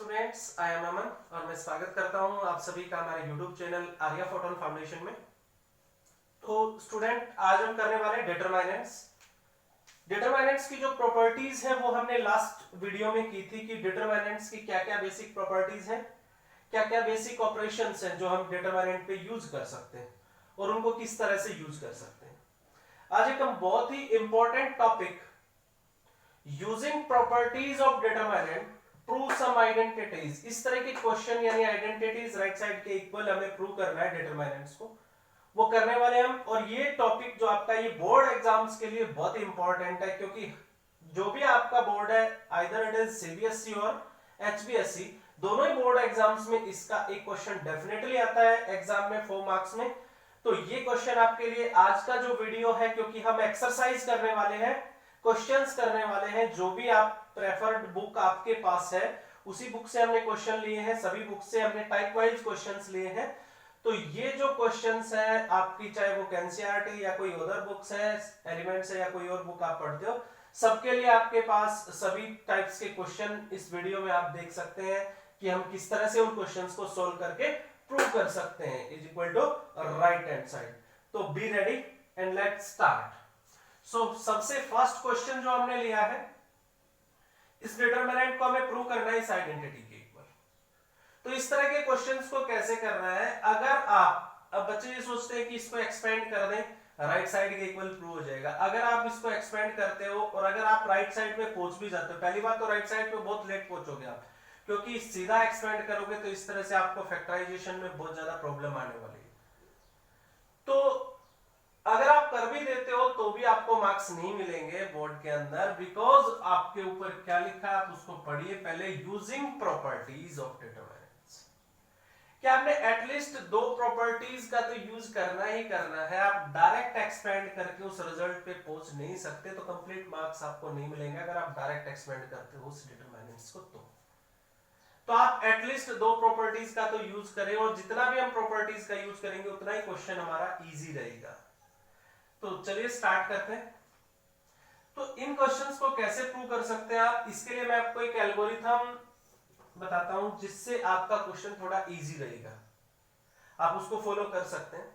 Students, I am अमन और मैं स्वागत करता हूं आप सभी का हमारे YouTube channel Arya photon foundation में। तो स्टूडेंट, आज हम करने वाले हैं डिटरमिनेंट्स। डिटरमिनेंट्स की जो प्रॉपर्टीज है वो हमने लास्ट वीडियो में की थी कि डिटरमिनेंट्स की क्या क्या बेसिक प्रॉपर्टीज हैं, क्या क्या बेसिक ऑपरेशंस हैं जो हम डिटरमिनेंट पे यूज कर सकते हैं और उनको किस तरह से यूज कर सकते हैं। आज एक हम बहुत ही important topic, using properties of determinant prove some identities, इस तरह के क्वेश्चन यानी आइडेंटिटीज राइट साइड के इक्वल हमें प्रूव करना है डिटरमिनेंट्स को, वो करने वाले हम। और ये टॉपिक जो आपका ये बोर्ड एग्जाम्स के लिए बहुत ही इंपॉर्टेंट है, क्योंकि जो भी आपका बोर्ड है, आइदर इट इज सीबीएसई और एचबीएसई, दोनों ही बोर्ड एग्जाम्स में इसका एक क्वेश्चन डेफिनेटली आता है एग्जाम में 4 मार्क्स में। तो ये क्वेश्चन आपके लिए आज का जो वीडियो है, क्योंकि हम एक्सरसाइज करने वाले हैं, क्वेश्चंस करने वाले हैं, जो भी आप प्रेफर्ड बुक आपके पास है उसी बुक से हमने क्वेश्चन लिए हैं, सभी बुक से हमने टाइप वाइज क्वेश्चंस लिए हैं। तो ये जो क्वेश्चंस है आपकी, चाहे वो एनसीईआरटी या कोई अदर बुक्स है, एलिमेंट्स है या कोई और बुक आप पढ़ते हो, सबके लिए आपके पास सभी टाइप्स के क्वेश्चन इस वीडियो में आप देख सकते हैं कि हम किस तरह से उन क्वेश्चंस को सोल्व करके प्रूव कर सकते हैं is equal to right hand side. तो be ready and let's start. So सबसे फर्स्ट क्वेश्चन जो हमने लिया है, इस डिटरमिनेंट को हमें प्रूव करना है इस आइडेंटिटी के इक्वल। तो इस तरह के क्वेश्चंस को कैसे करना है, अगर आप, अब बच्चे ये सोचते हैं कि इसको एक्सपेंड कर दें, राइट साइड के इक्वल प्रूव हो जाएगा। अगर आप इसको एक्सपेंड करते हो और अगर आप राइट साइड पे पहुंच भी जाते हो, पहली बात तो राइट साइड पे बहुत लेट पहुंचोगे आप, क्योंकि सीधा एक्सपेंड करोगे तो इस तरह से आपको फैक्टराइजेशन में बहुत ज्यादा प्रॉब्लम आने वाली है। तो अगर आप कर भी देते हो तो भी आपको मार्क्स नहीं मिलेंगे बोर्ड के अंदर, बिकॉज आपके ऊपर क्या लिखा है आप उसको पढ़िए पहले। यूजिंग प्रॉपर्टीज ऑफ डिटरमिनेंट्स, क्या आपने एटलीस्ट 2 प्रॉपर्टीज का तो यूज करना ही करना है। आप डायरेक्ट एक्सपेंड करके उस रिजल्ट पे पहुंच नहीं सकते, तो कंप्लीट मार्क्स आपको नहीं मिलेंगे अगर आप डायरेक्ट एक्सपेंड करते हो उस डिटरमिनेंट्स को। तो आप एटलीस्ट 2 प्रॉपर्टीज का तो यूज करें, और जितना भी हम प्रॉपर्टीज का यूज करेंगे उतना ही क्वेश्चन हमारा इजी रहेगा। तो चलिए स्टार्ट करते हैं। तो इन क्वेश्चंस को कैसे प्रूव कर सकते हैं आप, इसके लिए मैं आपको एक एल्गोरिथम बताता हूं जिससे आपका क्वेश्चन थोड़ा इजी रहेगा, आप उसको फॉलो कर सकते हैं।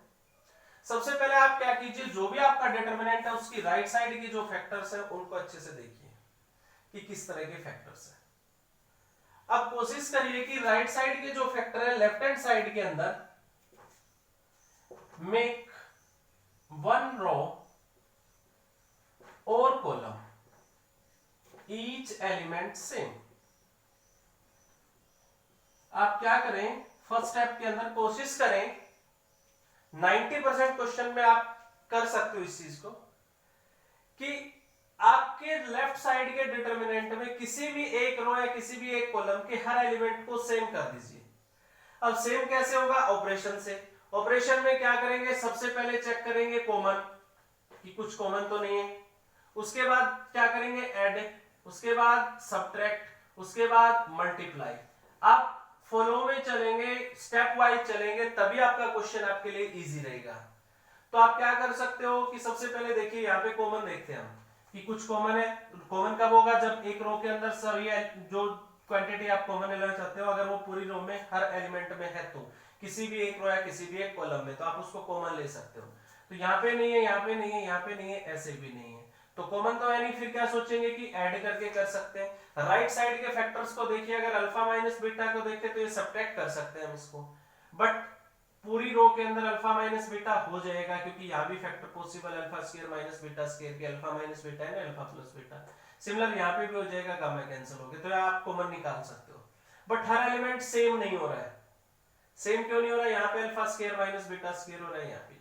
सबसे पहले आप क्या कीजिए, जो भी आपका डिटरमिनेंट है उसकी राइट साइड की जो फैक्टर्स है उनको अच्छे से देखिए कि किस तरह के फैक्टर्स है। अब कोशिश करिए कि राइट साइड के जो फैक्टर है लेफ्ट हैंड साइड के अंदर make 1 row or column, each element same। आप क्या करें, फर्स्ट स्टेप के अंदर कोशिश करें, 90% क्वेश्चन में आप कर सकते हो इस चीज को, कि आपके लेफ्ट साइड के डिटरमिनेंट में किसी भी एक रो या किसी भी एक कॉलम के हर एलिमेंट को सेम कर दीजिए। अब सेम कैसे होगा, ऑपरेशन से। ऑपरेशन में क्या करेंगे, सबसे पहले चेक करेंगे कॉमन, कि कुछ कॉमन तो नहीं है। उसके बाद क्या करेंगे, ऐड, उसके बाद सब्ट्रैक्ट, उसके बाद मल्टीप्लाई। आप फॉलो में चलेंगे, स्टेप वाइज चलेंगे, तभी आपका क्वेश्चन आपके लिए इजी रहेगा। तो आप क्या कर सकते हो कि सबसे पहले देखिए, यहाँ पे कॉमन देखते हैं हम कि कुछ कॉमन है। कॉमन कब होगा, जब एक रो के अंदर सभी जो क्वांटिटी आप कॉमन लेना चाहते हो, अगर वो पूरी रो में हर एलिमेंट में है, तो किसी भी एक रो या किसी भी एक कॉलम में, तो आप उसको कॉमन ले सकते हो। तो यहाँ पे नहीं है, यहाँ पे नहीं है, यहाँ पे नहीं है, ऐसे भी नहीं है, तो कॉमन तो है नहीं। फिर क्या सोचेंगे कि ऐड करके कर सकते हैं। राइट साइड के फैक्टर्स को देखिए, अगर अल्फा माइनस बीटा को देखें तो ये सब्ट्रैक्ट कर सकते हैं हम इसको, बट पूरी रो के अंदर अल्फा माइनस बीटा हो जाएगा, क्योंकि यहाँ भी factor possible, alpha square minus beta square, के अल्फा माइनस बीटा है ना, अल्फा प्लस बीटा। सिमिलर यहाँ पे भी हो जाएगा, गामा कैंसिल हो गया, तो आप कॉमन निकाल सकते हो। बट हर एलिमेंट सेम नहीं हो रहा है। सेम क्यों नहीं हो रहा है, यहाँ पे alpha square minus beta square हो रहा है यहाँ पे,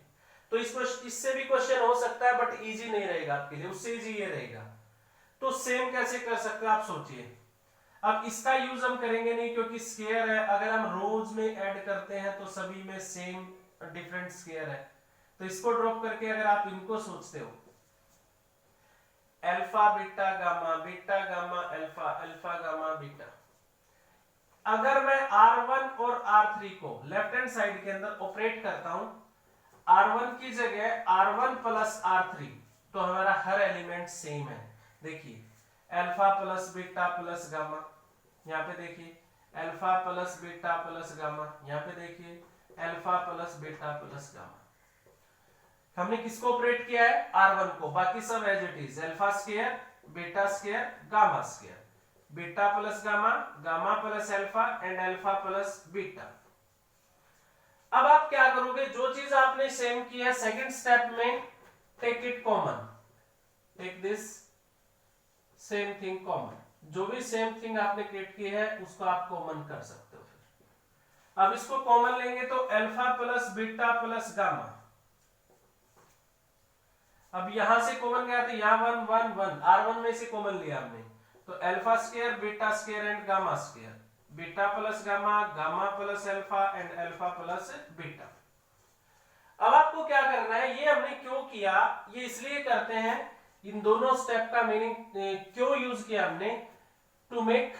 तो इससे भी क्वेश्चन हो सकता है, बट इजी नहीं रहेगा आपके लिए, उससे इजी ये रहेगा। तो सेम कैसे कर सकते हो आप सोचिए। अब इसका यूज हम करेंगे नहीं, क्योंकि स्क्वायर है, अगर हम रोज में ऐड करते हैं तो सभी में सेम डिफरेंट स्क्वायर है, तो इसको ड्रॉप करके अगर आप इनको सोचते हो, alpha beta gamma alpha, alpha gamma beta, अगर मैं R1 और R3 को लेफ्ट हैंड साइड के अंदर ऑपरेट करता हूं, R1 की जगह R1 प्लस R3, तो हमारा हर एलिमेंट सेम है। देखिए alpha plus beta plus gamma, यहाँ पे देखिए alpha plus beta plus gamma. यहाँ पे देखिए alpha plus beta plus gamma. हमने किसको ऑपरेट किया है? R1 को। बाकी सब as it is, alpha square beta square gamma square, beta plus gamma, gamma plus alpha and alpha plus beta. अब आप क्या करोगे? जो चीज आपने सेम की है सेकंड स्टेप में, take it common, take this same thing common. जो भी सेम थिंग आपने क्रिएट की है उसको आप कॉमन कर सकते हो। फिर अब इसको कॉमन लेंगे तो alpha plus beta plus gamma. अब यहां से कॉमन गया तो यहां 1 1 1, R1 में से कॉमन लिया हमने, तो alpha square beta square and gamma square, beta plus gamma, gamma plus alpha and alpha plus beta. अब आपको क्या करना है? ये हमने क्यों किया? ये इसलिए करते हैं, इन दोनों स्टेप का मीनिंग क्यों यूज किया हमने? टू मेक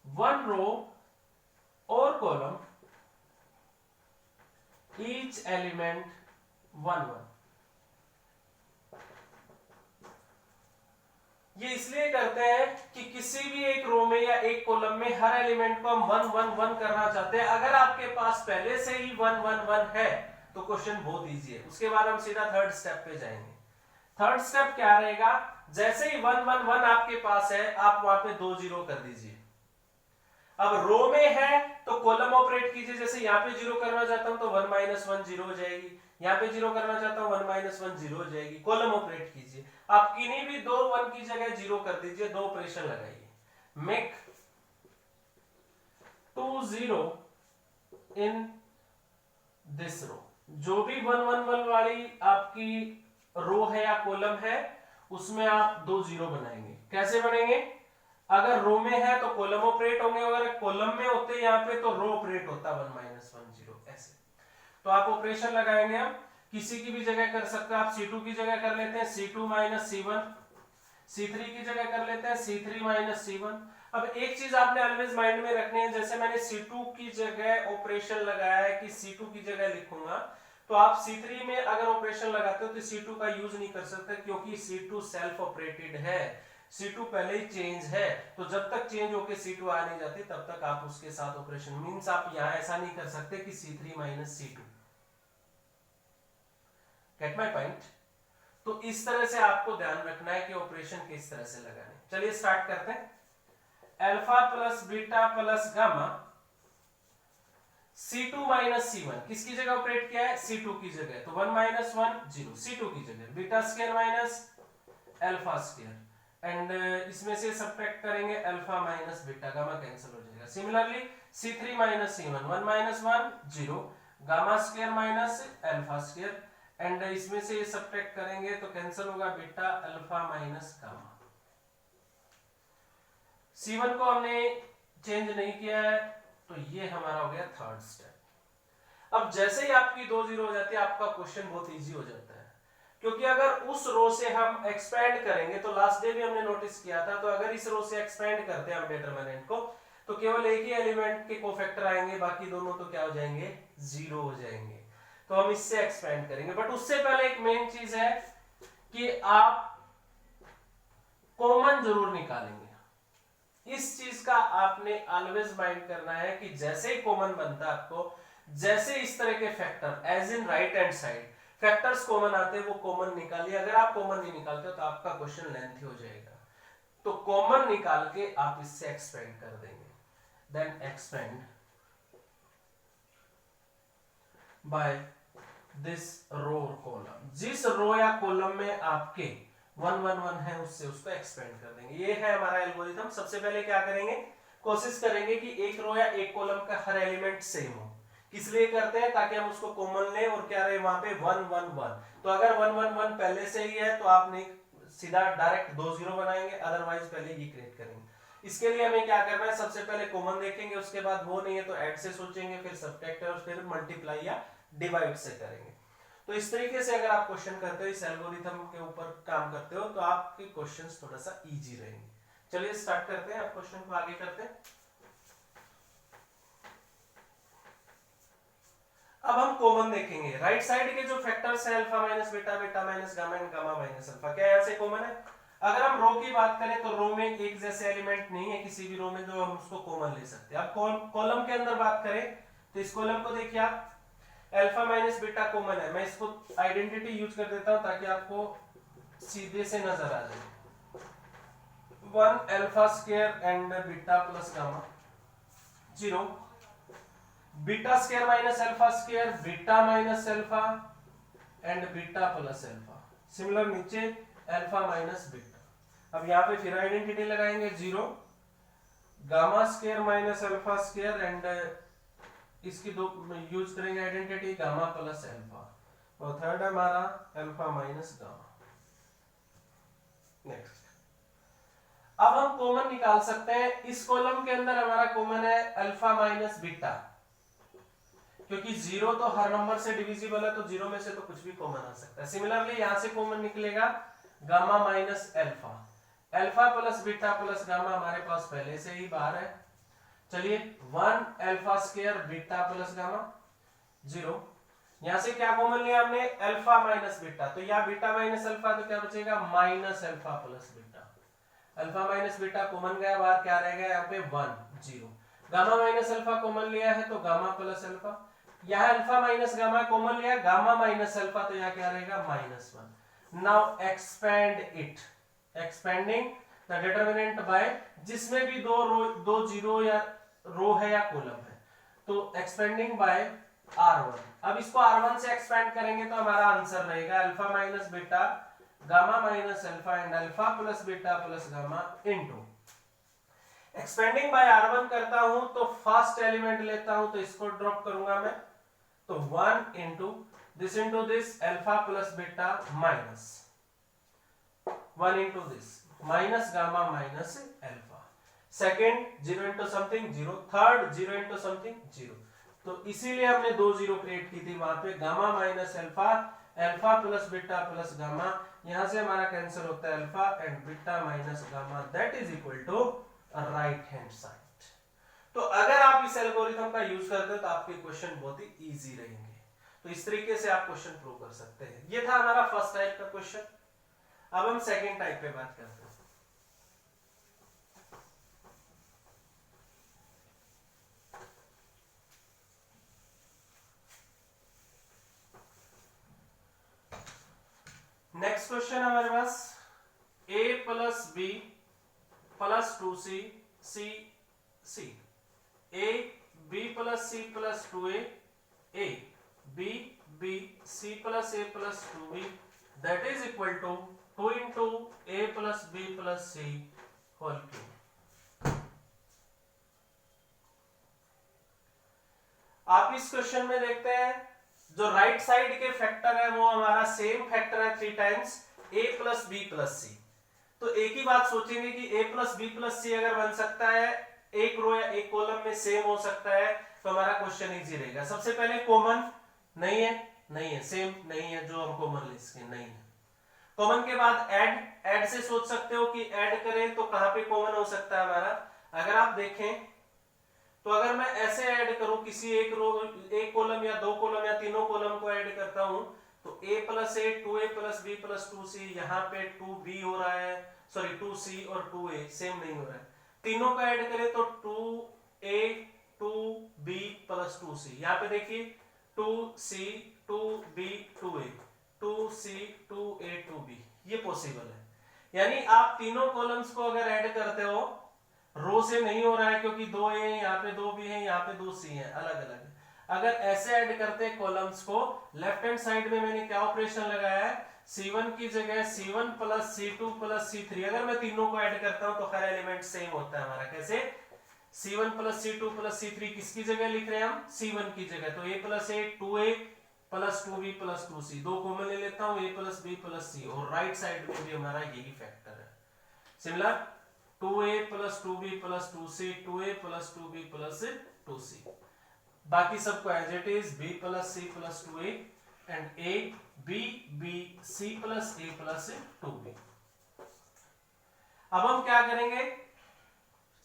वन रो और कॉलम ईच एलिमेंट 1 1। ये इसलिए करते हैं कि किसी भी एक रो में या एक कॉलम में हर एलिमेंट को हम 1 1 1 करना चाहते हैं। अगर आपके पास पहले से ही 1 1 1 है तो क्वेश्चन बहुत इजी है। उसके बाद हम सीधा थर्ड स्टेप पे जाएंगे। थर्ड स्टेप क्या रहेगा? जैसे ही 1 1 1 आपके पास है, आप वहां पे 2 0 कर दीजिए। अब रो में है तो कॉलम ऑपरेट कीजिए। जैसे यहाँ पे 0 करना चाहता हूं तो 1 - 1 0 हो जाएगी, यहाँ पे 0 करना चाहता हूं 1 - 1 0 हो जाएगी। कॉलम ऑपरेट कीजिए। आप किन्हीं भी 2 1 की जगह 0 कर दीजिए, 2 ऑपरेशन लगाइए। मेक 2 0 इन दिस रो। जो भी 1 1 1 वाली आपकी रो है या कॉलम है उसमें आप 2 0 बनाएंगे। कैसे बनेंगे? अगर रो में है तो कॉलम ऑपरेट होंगे, अगर कॉलम में होते यहाँ पे तो रो ऑपरेट होता 1 - 1 0 ऐसे। तो आप ऑपरेशन लगाएंगे। हम किसी की भी जगह कर सकते हैं। आप C2 की जगह कर लेते हैं C2 - C1, C3 की जगह कर लेते हैं C3 - C1। अब एक चीज आपने ऑलवेज माइंड में रखनी है, जैसे मैंने C2 की जगह ऑपरेशन लगाया है कि C2 की जगह लिखूंगा, तो आप C3 में अगर ऑपरेशन लगाते हो तो C2 का यूज नहीं कर सकते, क्योंकि C2 सेल्फ ऑपरेटेड है। C2 पहले ही चेंज है, तो जब तक चेंज होके C2 आ नहीं जाती तब तक आप उसके साथ ऑपरेशन, मींस आप यहां ऐसा नहीं कर सकते कि C3 - C2। Gate my point? तो इस तरह से आपको ध्यान रखना है कि ऑपरेशन किस तरह से लगाने। चलिए स्टार्ट करते हैं। Alpha plus beta plus gamma C2 - C1 किसकी जगह ऑपरेट किया है? C2 की जगह, तो 1 - 1 0 C2 की जगह, beta square minus alpha square and इसमें से सब्ट्रैक्ट करेंगे alpha minus beta, gamma cancel हो जाएगा। Similarly C3 - C1 1 - 1 0 gamma square minus alpha square and इसमें से सब्ट्रैक्ट करेंगे तो कैंसिल होगा beta alpha minus gamma. C1 को हमने चेंज नहीं किया है, तो ये हमारा हो गया थर्ड स्टेप। अब जैसे ही आपकी 2 0 हो जाती है आपका क्वेश्चन बहुत इजी हो जाता है, क्योंकि अगर उस रो से हम एक्सपेंड करेंगे, तो लास्ट डे भी हमने नोटिस किया था, तो अगर इस रो से एक्सपेंड करते हैं हम डिटरमिनेंट को, तो केवल एक ही एलिमेंट के कोफैक्टर आएंगे, बाकी दोनों तो क्या हो जाएंगे? 0 हो जाएंगे। तो हम इससे एक्सपेंड करेंगे, बट उससे पहले एक मेन चीज है कि आप कॉमन जरूर निकालेंगे। इस चीज का आपने ऑलवेज माइंड करना है कि जैसे ही कॉमन बनता है आपको, जैसे इस तरह के factor as in right hand side factors common आते हैं, वो कॉमन निकालिए। अगर आप कॉमन नहीं निकालते तो आपका क्वेश्चन लेंथी हो जाएगा। तो कॉमन निकाल के आप इससे एक्सपेंड कर देंगे। देन एक्सपेंड बाय दिस रो और कॉलम। जिस रो या कॉलम में आपके 1 1 1 है उससे उसको एक्सपेंड कर देंगे। ये है हमारा एल्गोरिथम। सबसे पहले क्या करेंगे? कोशिश करेंगे कि एक रो या एक कॉलम का हर एलिमेंट सेम हो। किस लिए करते हैं? ताकि हम उसको कॉमन लें और क्या रहे वहां पे 1 1 1। तो अगर 1 1 1 पहले से ही है तो आपने सीधा डायरेक्ट 2 0 बनाएंगे, अदरवाइज पहले ये क्रिएट करेंगे। इसके लिए हमें क्या करना है? सबसे पहले कॉमन देखेंगे, उसके बाद वो नहीं है तो ऐड से सोचेंगे, फिर सब्ट्रैक्ट और फिर मल्टीप्लाई या डिवाइड से करेंगे। तो इस तरीके से अगर आप क्वेश्चन करते हो, इस एल्गोरिथम के ऊपर काम करते हो, तो आपके क्वेश्चंस थोड़ा सा इजी रहेंगे। चलिए स्टार्ट करते हैं, आप क्वेश्चन को आगे करते हैं। अब हम कॉमन देखेंगे। राइट साइड के जो फैक्टर्स हैं alpha minus beta, beta minus gamma and gamma minus alpha, क्या यहां से कॉमन है? अगर हम रो की बात करें तो रो में एक जैसे एलिमेंट नहीं है किसी भी रो में जो हम उसको कॉमन ले सकते हैं। अब कॉलम के अंदर बात करें तो इस कॉलम को देखिए आप, अल्फा माइनस बीटा कॉमन है। मैं इसको आइडेंटिटी यूज कर देता हूं ताकि आपको सीधे से नजर आ जाए। 1 alpha square and beta plus gamma, 0 beta square minus alpha square, beta minus alpha and beta plus alpha. Similar नीचे अल्फा माइनस बीटा। अब यहाँ पे फिर आइडेंटिटी लगाएंगे, 0 gamma square minus alpha square and इसकी दो यूज करेंगे आइडेंटिटी गामा प्लस अल्फा, और थर्ड हमारा अल्फा माइनस गामा। नेक्स्ट, अब हम कॉमन निकाल सकते हैं। इस कॉलम के अंदर हमारा कॉमन है अल्फा माइनस बीटा, क्योंकि 0 तो हर नंबर से डिविजिबल है तो 0 में से तो कुछ भी कॉमन आ सकता है। सिमिलरली यहां से कॉमन निकलेगा gamma minus alpha, alpha plus beta plus gamma हमारे पास पहले से ही बाहर है। चलिए 1 alpha square beta plus gamma, 0 यहां से क्या कॉमन लिया हमने, अल्फा माइनस बीटा, तो या बीटा माइनस अल्फा तो क्या बचेगा minus alpha plus beta. Alpha minus beta common गया बाहर, क्या रह गया यहाँ पे 1 0। गामा माइनस अल्फा कॉमन लिया है तो गामा प्लस अल्फा, यहाँ अल्फा माइनस गामा कॉमन लिया, गामा माइनस अल्फा, तो यहाँ क्या रहेगा -1। Now expand it, expanding the determinant by, जिसमें भी दो जीरो या रो है या कॉलम है, तो एक्सपेंडिंग बाय R1। अब इसको R1 से एक्सपेंड करेंगे तो हमारा आंसर रहेगा alpha minus beta gamma minus alpha and alpha plus beta plus gamma into, expanding by R1 करता हूं तो फर्स्ट एलिमेंट लेता हूं तो इसको ड्रॉप करूंगा मैं, तो 1 into this alpha plus beta minus 1 into this minus gamma minus alpha, second 0 into something 0, third 0 into something 0। तो इसीलिए हमने 2 0 क्रिएट की थी वहां पे, gamma minus alpha, alpha plus beta plus gamma, यहां से हमारा कैंसिल होता है alpha and beta minus gamma, that is equal to right hand side. तो अगर आप इस एल्गोरिथम का यूज करते हो तो आपके क्वेश्चन बहुत ही इजी रहेंगे। तो इस तरीके से आप क्वेश्चन प्रूव कर सकते हैं। ये था हमारा फर्स्ट टाइप का क्वेश्चन। अब हम सेकंड टाइप पे बात करते हैं। नेक्स्ट क्वेश्चन हमारे पास a plus B plus 2c c c, a b plus c plus 2a, a b b c plus a plus 2b, that is equal to 2 into a plus b plus c whole cube. आप इस question में देखते हैं जो right side के factor है वो हमारा सेम फैक्टर है 3 times a plus b plus c। तो एक ही बात सोचेंगे कि a plus b plus c अगर बन सकता है, एक रो या एक कॉलम में सेम हो सकता है, तो हमारा क्वेश्चन इजी रहेगा। सबसे पहले कॉमन नहीं है, नहीं है, सेम नहीं है, जो हम कॉमन ले सके नहीं है। कॉमन के बाद ऐड से सोच सकते हो कि ऐड करें तो कहां पे कॉमन हो सकता है हमारा। अगर आप देखें तो अगर मैं ऐसे ऐड करूं किसी एक रो, एक कॉलम या दो कॉलम या तीनों कॉलम को ऐड करता हूं तो a plus A 2a plus b plus 2c, यहाँ पे 2b हो रहा है, सॉरी 2c और 2a सेम नहीं हो रहा है। तीनों को ऐड करें तो 2a 2b प्लस 2c, यहाँ पे देखिए 2c 2b 2a 2c 2a 2b, ये पॉसिबल है। यानी आप तीनों कॉलम्स को अगर ऐड करते हो, रो से नहीं हो रहा है क्योंकि 2 a है, यहाँ पे 2b है, यहाँ पे 2c है, अलग अलग है। अगर ऐसे ऐड करते हैं कॉलम्स को, लेफ्ट हैंड साइड में मैंने क्या ऑपरेशन लगाया है, c1 की जगह c1 plus c2 plus c3, अगर मैं तीनों को ऐड करता हूं तो हर एलिमेंट सेम होता है हमारा। कैसे, c1 plus c2 plus c3 किसकी जगह लिख रहे हैं हम, c1 की जगह, तो a plus A 2a plus 2b plus 2c, दो कॉमन ले लेता हूं, a plus b plus c, और राइट साइड में भी हमारा यही फैक्टर है। Similar 2a plus 2b plus 2c 2a plus 2b plus 2c, बाकी सबको as it is b plus c plus 2a and a b b c plus a plus 2b। अब हम क्या करेंगे,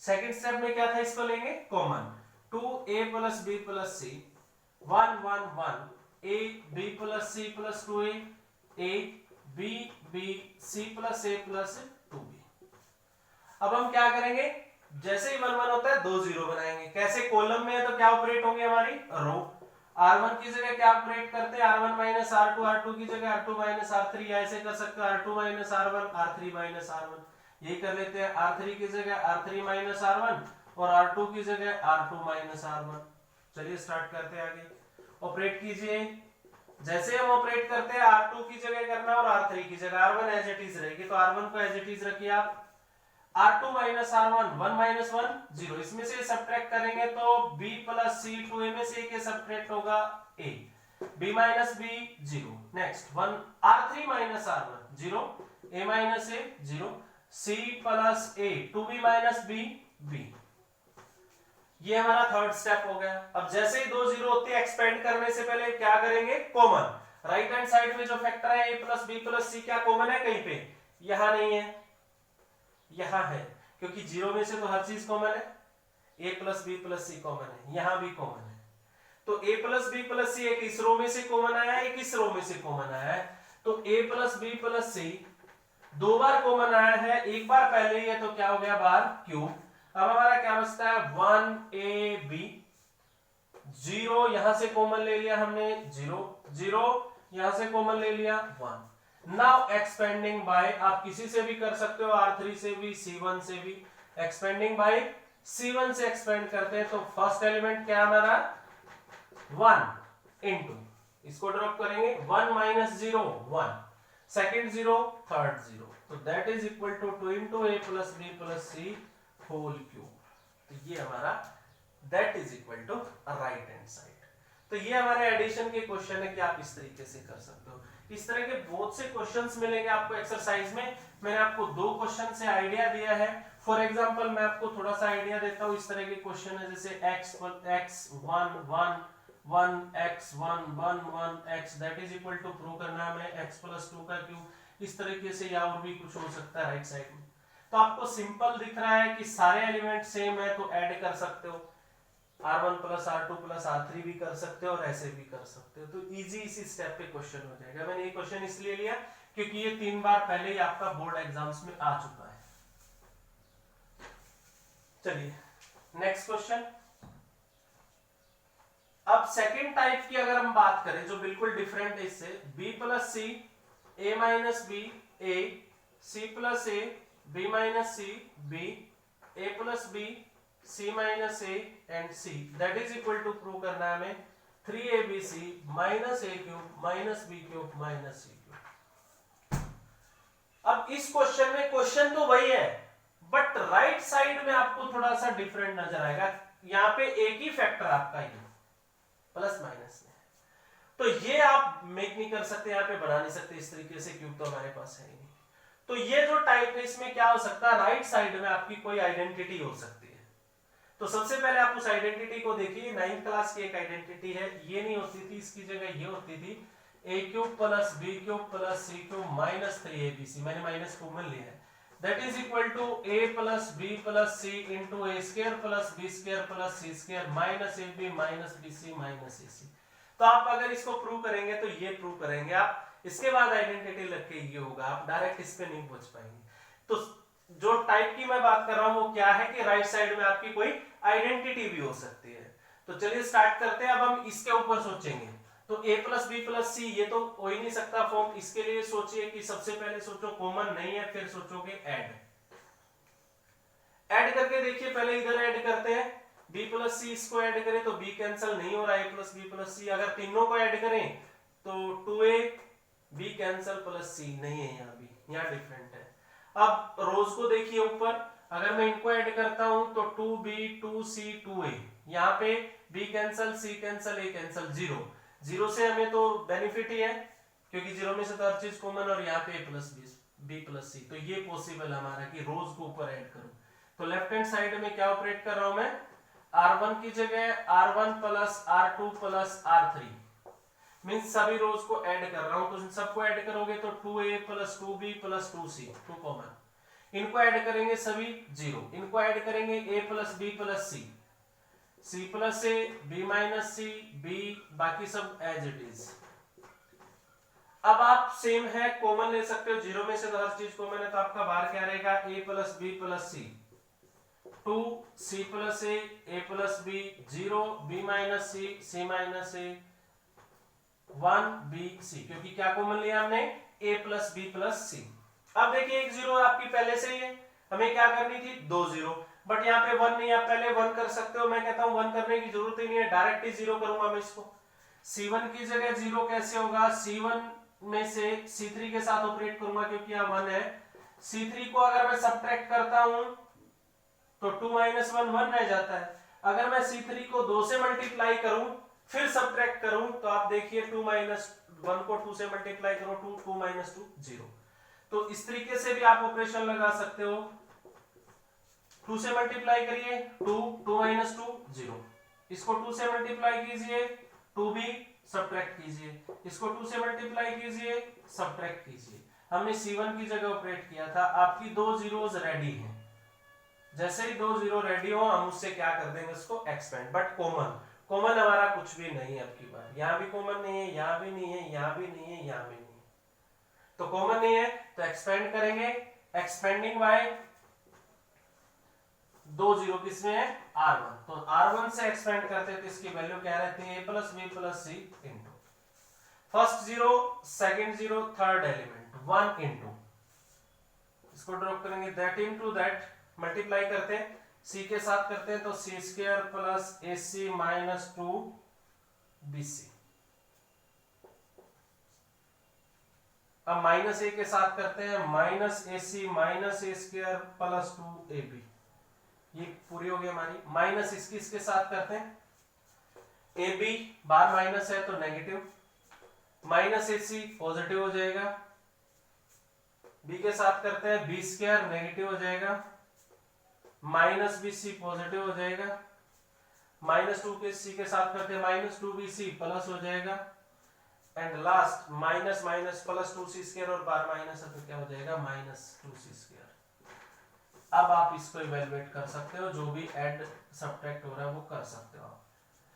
सेकंड स्टेप में क्या था, इसको लेंगे common, 2a plus b plus c 1 1 1 a b plus c plus 2a a b b c plus a plus 2b। अब हम क्या करेंगे, जैसे ही 1 1 होता है 2 0 बनाएंगे। कैसे, कॉलम में है तो क्या ऑपरेट होंगे हमारी रो, R1 की जगह क्या ऑपरेट करते हैं, R1 माइनस R2, R2 की जगह R2 माइनस R3, ऐसे कर सकते हैं R2 minus R1, R3 minus R1, यही कर लेते हैं। R3 की जगह R3 माइनस R1 और R2 की जगह R2 माइनस R1। चलिए स्टार्ट करते हैं आगे, ऑपरेट कीजिए। जैसे हम ऑपरेट करते हैं R2 की जगह करना और R3 की जगह, R1 एज इट इज रहेगी तो R1 को एज इट इज रखिए आप। R2 माइनस R1, 1 माइनस 1 0, इसमें से सब्ट्रैक्ट करेंगे तो B प्लस C, 2A में से के सब्ट्रैक्ट होगा A, B minus B 0। Next 1 R3 minus R1 0, A minus A 0, C plus A, 2B minus B B। ये हमारा थर्ड स्टेप हो गया। अब जैसे ही 2 0 होते हैं, एक्सपेंड करने से पहले क्या करेंगे, कॉमन। राइट हैंड साइड में जो फैक्टर है A plus B plus C, क्या कॉमन है कहीं पे, यहां नहीं है, यहां है, क्योंकि 0 में से तो हर चीज कॉमन है। A plus B plus C common है, यहां भी कॉमन है। तो A plus B plus C एक इस रो में से कॉमन आया है, एक इस रो में से कॉमन आया है। तो A plus B plus C 2 bar common आया है, एक बार पहले ही है तो क्या हो गया, बार क्यूब। अब हमारा क्या बचता है, 1AB 0, यहां से कॉमन ले लिया हमने 0 0, यहां से कॉमन ले लिया 1। नाउ एक्सपेंडिंग बाय, आप किसी से भी कर सकते हो, R3 से भी, C1 से भी। एक्सपेंडिंग बाय C1 से एक्सपेंड करते हैं तो फर्स्ट एलिमेंट क्या हमारा 1 इंटू, इसको ड्रॉप करेंगे 1 माइनस 0 1, सेकंड 0, थर्ड 0, तो that is equal to 2 into A plus B plus C whole cube. तो ये हमारा that is equal to right hand side. तो ये हमारे एडिशन के क्वेश्चन है कि आप इस तरीके से कर सकते हो। इस तरह के बहुत से क्वेश्चंस मिलेंगे आपको एक्सरसाइज में। मैंने आपको 2 क्वेश्चन से आइडिया दिया है। फॉर एग्जांपल मैं आपको थोड़ा सा आइडिया देता हूं। इस तरह के क्वेश्चन है जैसे x1 1 1 x1 1 1 x that is equal to prove करना है हमें x प्लस 2 का क्यूब। इस तरीके से या और भी कुछ हो सकता है राइट साइड में। तो आपको सिंपल दिख रहा है कि सारे एलिमेंट सेम है तो ऐड कर सकते हो, R1 plus R2 plus R3 भी कर सकते हो और ऐसे भी कर सकते हो। तो इजी इसी स्टेप पे क्वेश्चन हो जाएगा। मैंने ये क्वेश्चन इसलिए लिया क्योंकि ये 3 बार पहले ही आपका बोर्ड एग्जाम्स में आ चुका है। चलिए नेक्स्ट क्वेश्चन। अब सेकेंड टाइप की अगर हम बात करें जो बिल्कुल डिफरेंट है इससे, B plus C A minus B A, C plus A B minus C B, A plus B C minus A and C that is equal to prove करना है हमें 3ABC minus A cube minus B cube minus C cube. अब इस question में question तो वही है but right side में आपको थोड़ा सा डिफरेंट नजर आएगा। यहाँ पे एक ही फैक्टर आपका ये प्लस माइनस में, तो ये आप मेक नहीं कर सकते, यहाँ पे बना नहीं सकते इस तरीके से, क्यूब तो हमारे पास है ही नहीं। तो ये जो टाइप है इसमें क्या हो सकता है, राइट साइड में आपकी कोई आइडेंटिटी हो सकती है। तो सबसे पहले आप उस आइडेंटिटी को देखिए। 9th क्लास की एक आइडेंटिटी है, ये नहीं होती थी, इसकी जगह ये होती थी a cube plus b cube plus c cube minus 3abc, मैंने माइनस कॉमन लिया है, that is equal to a plus b plus c into a square plus b square plus c square minus ab minus bc minus ac। तो आप अगर इसको prove करेंगे तो ये प्रूव करेंगे आप, इसके बाद आइडेंटिटी लग के ये होगा, आप डायरेक्ट इस पे नहीं पहुंच पाएंगे। तो जो टाइप की मैं बात कर रहा हूं वो क्या है कि राइट साइड में आपकी कोई आइडेंटिटी भी हो सकती है। तो चलिए स्टार्ट करते हैं। अब हम इसके ऊपर सोचेंगे। तो a प्लस बी प्लस सी ये तो हो ही नहीं सकता फॉर्म, इसके लिए सोचिए कि सबसे पहले सोचो कॉमन नहीं है, फिर सोचोगे ऐड करके देखिए। पहले इधर ऐड करते हैं, b प्लस सी, इसको ऐड करें तो b कैंसिल नहीं हो रहा है, a प्लस बी प्लस सी। अगर तीनों को ऐड करें तो 2a b cancel plus c नहीं है, यहाँ भी यहाँ डिफरेंट है। अब रोज को देखिए ऊपर, अगर मैं इनको ऐड करता हूं तो 2b 2c 2a, यहाँ पे b cancel c cancel a cancel 0 0 से हमें तो बेनिफिट ही है क्योंकि 0 में से तो हर चीज कॉमन, और यहाँ पे a plus b plus c, तो ये पॉसिबल हमारा कि रोज को ऊपर ऐड करूं। तो लेफ्ट हैंड साइड में क्या ऑपरेट कर रहा हूं मैं, r1 की जगह r1 plus r2 plus r3 means सभी रोज को ऐड कर रहा हूं। तो सबको ऐड करोगे तो 2a plus 2b plus 2c 2 common, इनको ऐड करेंगे सभी 0, इनको ऐड करेंगे a plus b plus c, c plus a b minus c b, बाकी सब एज इट इज। अब आप सेम है कॉमन ले सकते हो, जीरो में से तो हर चीज कॉमन है, तो आपका बाहर क्या रहेगा, a plus B plus C, 2c plus A plus B, 0 b minus C minus A, 1 b C, क्योंकि क्या कॉमन लिया हमने, a plus B plus C. अब देखिए एक जीरो आपकी पहले से ही है, हमें क्या करनी थी, 2 जीरो, बट यहाँ पे 1 नहीं, आप पहले 1 कर सकते हो, मैं कहता हूं 1 करने की जरूरत ही नहीं है, डायरेक्ट ही जीरो करूंगा मैं इसको। c1 की जगह जीरो कैसे होगा, c1 में से c3 के साथ ऑपरेट करूंगा क्योंकि यहाँ 1 है, c3 को अगर मैं सब्ट्रैक्ट करता हूं तो 2 माइनस 1 1 रह जाता है। अगर मैं c3 को 2 से मल्टीप्लाई करूं फिर सब्ट्रैक्ट करूं तो आप देखिए 2 माइनस 1 को 2 से मल्टीप्लाई करो, 2 2 माइनस 2 0। तो इस तरीके से भी आप ऑपरेशन लगा सकते हो, 2 से मल्टीप्लाई करिए 2 2 माइनस 2 0, इसको 2 से मल्टीप्लाई कीजिए 2 भी सब्ट्रैक्ट कीजिए, इसको 2 से मल्टीप्लाई कीजिए सब्ट्रैक्ट कीजिए। हमने c1 की जगह ऑपरेट किया था, आपकी दो जीरोस रेडी हैं, जैसे ही दो जीरो रेडी हो हम उससे क्या कर देंगे, उसको एक्सपेंड, बट कॉमन हमारा कुछ भी नहीं है, आपकी बार यहां भी कॉमन नहीं है, यहां भी नहीं है, यहां भी नहीं है, यहां भी नहीं है, तो कॉमन नहीं है तो एक्सपेंड करेंगे, एक्सपेंडिंग बाय दो जीरो किसमें है, r1, तो r1 से एक्सपेंड करते हैं तो इसकी वैल्यू क्या रहती है, a plus B plus C into first zero second zero third element 1 into, इसको ड्रॉप करेंगे दैट इंटू दैट, मल्टीप्लाई करते हैं c के साथ करते हैं तो C square plus A C minus 2 B C. अब माइनस ए के साथ करते हैं minus A C minus A square plus 2 A B, ये पूरी हो गई हमारी। माइनस इसके साथ करते हैं ए बी, बार माइनस है तो negative, minus A C positive हो जाएगा, बी के साथ करते हैं बी स्क्वायर नेगेटिव हो जाएगा, माइनस बी सी पॉजिटिव हो जाएगा, माइनस 2 के सी के साथ करते हैं माइनस 2 बी सी प्लस हो जाएगा, and last minus minus plus 2 C square, और बार माइनस है तो क्या हो जाएगा, माइनस 2 सी स्क्वायर। अब आप इसको इवैल्यूएट कर सकते हो, जो भी ऐड सब्ट्रैक्ट हो रहा है वो कर सकते हो आप।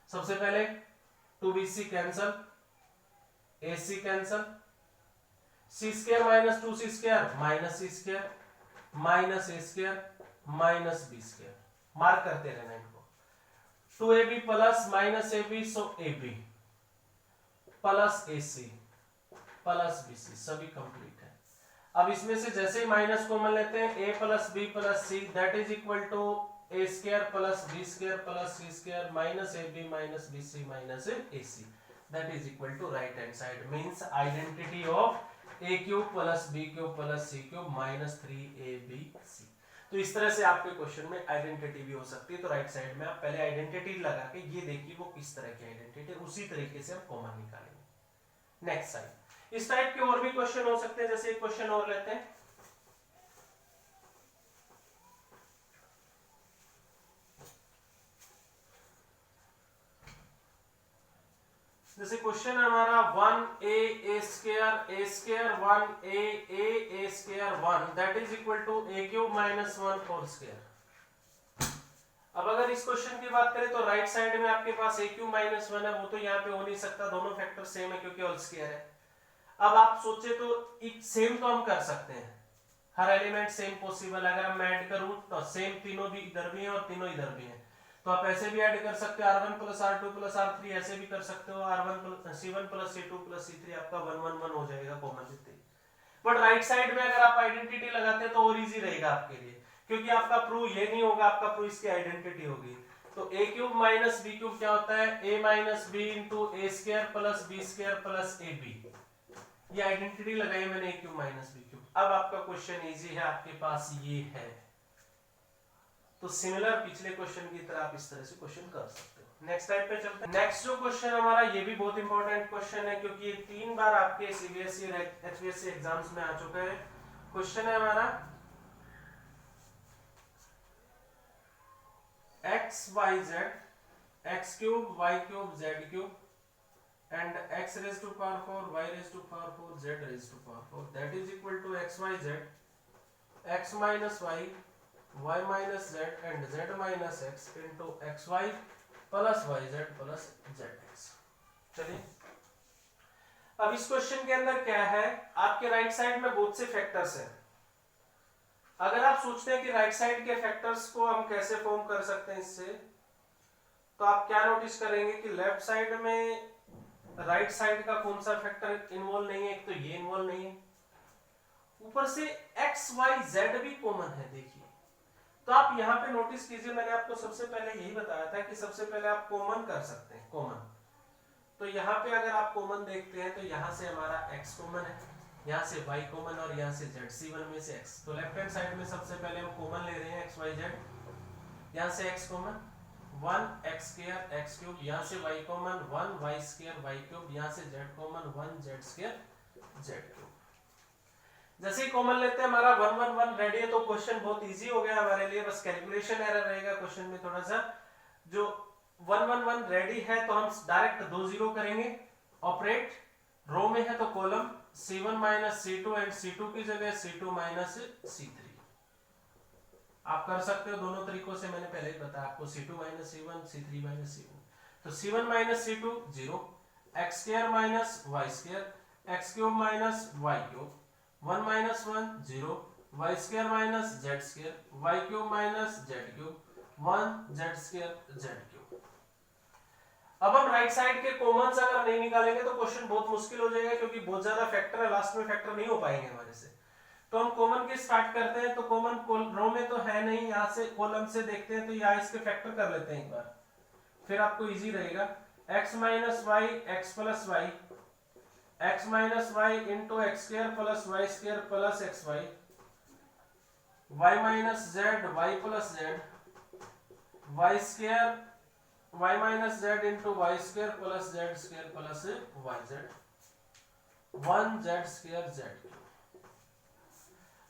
सबसे पहले 2bc cancel, ac cancel, c square minus 2c square minus c square minus a square minus b square, mark करते रहना इनको। 2ab प्लस माइनस ab, सो ab plus ac plus bc, सभी कंप्लीट है। अब इसमें से जैसे ही माइनस कॉमन लेते हैं a plus B plus C, that is equal to A square plus B square plus C square minus A B minus B C minus A C, that is equal to right hand side, means identity of A cube plus B cube plus C cube minus 3ab। तो इस तरह से आपके question में identity भी हो सकती है, तो राइट साइड में आप पहले आइडेंटिटी लगा के ये देखिए वो किस तरह की आइडेंटिटी, उसी तरीके से हम कॉमन निकालेंगे। नेक्स्ट साइड इस टाइप के और भी क्वेश्चन हो सकते हैं, जैसे एक क्वेश्चन और लेते हैं, जैसे क्वेश्चन है हमारा 1a square 1a square 1 that is equal to a cube minus 1 whole square. अब अगर इस क्वेश्चन की बात करें तो राइट साइड में आपके पास a क्यूब माइनस 1 है, वो तो यहाँ पे हो नहीं सकता, दोनों फैक्टर सेम है क्योंकि होल स्क्वायर है। अब आप सोचे तो सेम तो हम कर सकते हैं, हर एलिमेंट सेम पॉसिबल, अगर हम ऐड करूं तो सेम तीनों भी इधर भी हैं और तीनों इधर भी हैं, तो आप ऐसे भी ऐड कर सकते हो r1 plus r2 plus r3, ऐसे भी कर सकते हो r1 c1 plus c2 plus c3, आपका 1 1 1 हो जाएगा कॉमन लेते। बट राइट साइड में अगर आप आइडेंटिटी लगाते हैं तो और इजी रहेगा आपके लिए, क्योंकि आपका प्रूव ये नहीं होगा, आपका प्रूव इसकी आइडेंटिटी होगी। तो a cube minus b cube क्या होता है, a minus B into A square plus B square plus A B, ये आइडेंटिटी लगाई मैंने a cube minus B cube. अब आपका क्वेश्चन इजी है, आपके पास ये है, तो सिमिलर पिछले क्वेश्चन की तरह आप इस तरह से क्वेश्चन कर सकते हो। नेक्स्ट टाइप पे चलते हैं। नेक्स्ट जो क्वेश्चन हमारा, ये भी बहुत इंपॉर्टेंट क्वेश्चन है क्योंकि ये 3 बार आपके सीबीएसई और एचपीएससी एग्जाम्स में आ चुका है। क्वेश्चन है हमारा X Y Z X cube Y cube Z cube and x raised to power 4 y raised to power 4 z raised to power 4 that is equal to x y z x minus y y minus z and z minus x into xy plus yz plus zx। चलिए अब इस question के अंदर क्या है, आपके right side में बहुत से फैक्टर्स हैं। अगर आप सोचते हैं कि राइट साइड के फैक्टर्स को हम कैसे फॉर्म कर सकते हैं इससे, तो आप क्या नोटिस करेंगे कि लेफ्ट साइड में राइट साइड का कौन सा फैक्टर इन्वॉल्व नहीं है, एक तो ये इन्वॉल्व नहीं है, ऊपर से एक्स वाई जेड भी कॉमन है। देखिए, तो आप यहाँ पे नोटिस कीजिए, मैंने आपको सबसे पहले यही बताया था कि सबसे पहले आप कॉमन कर सकते हैं, कॉमन। तो यहाँ पे अगर आप कॉमन देखते हैं तो यहाँ से हमारा x कॉमन है, यहाँ से y कॉमन और यहाँ से z, C1 में से x। तो लेफ्ट हैंड साइड में सबसे पहले हम कॉमन ले रहे हैं x y z, यहाँ से x common 1 x square x cube, यहाँ से y common 1 y square y cube, यहाँ से z common 1 z square z cube. जैसे ही कॉमन लेते हैं हमारा 1 1 1 रेडी है, तो क्वेश्चन बहुत इजी हो गया हमारे लिए। बस कैलकुलेशन एरर रहेगा क्वेश्चन में थोड़ा सा। जो 1 1 1 रेडी है तो हम डायरेक्ट 2 0 करेंगे। ऑपरेट रो में है तो column C1 minus C2 and C2 की जगह C2 माइनस C3 आप कर सकते हो दोनों तरीकों से। मैंने पहले ही बताया आपको, C2 minus C1 C3 minus C2। तो C1 minus C2 0, x square minus y square, x cube minus y cube, 1 minus 1 0, y square minus z square, y cube minus z cube, 1 z square z cube. अब हम right side के Commons अगर नहीं निकालेंगे तो question बहुत मुश्किल हो जाएगा, क्योंकि बहुत ज्यादा फैक्टर है, लास्ट में फैक्टर नहीं हो पाएंगे हमारे से। तो हम कॉमन के स्टार्ट करते हैं। तो कॉमन रो में तो है नहीं, यहाँ से कॉलम से देखते हैं, तो यहाँ इसके फैक्टर कर लेते हैं एक बार, फिर आपको इजी रहेगा। x minus Y X plus Y, x minus Y into X square plus Y square plus X Y, y minus Z Y plus Z, Y square y minus Z into Y square plus Z square plus Y Z, 1 Z square Z.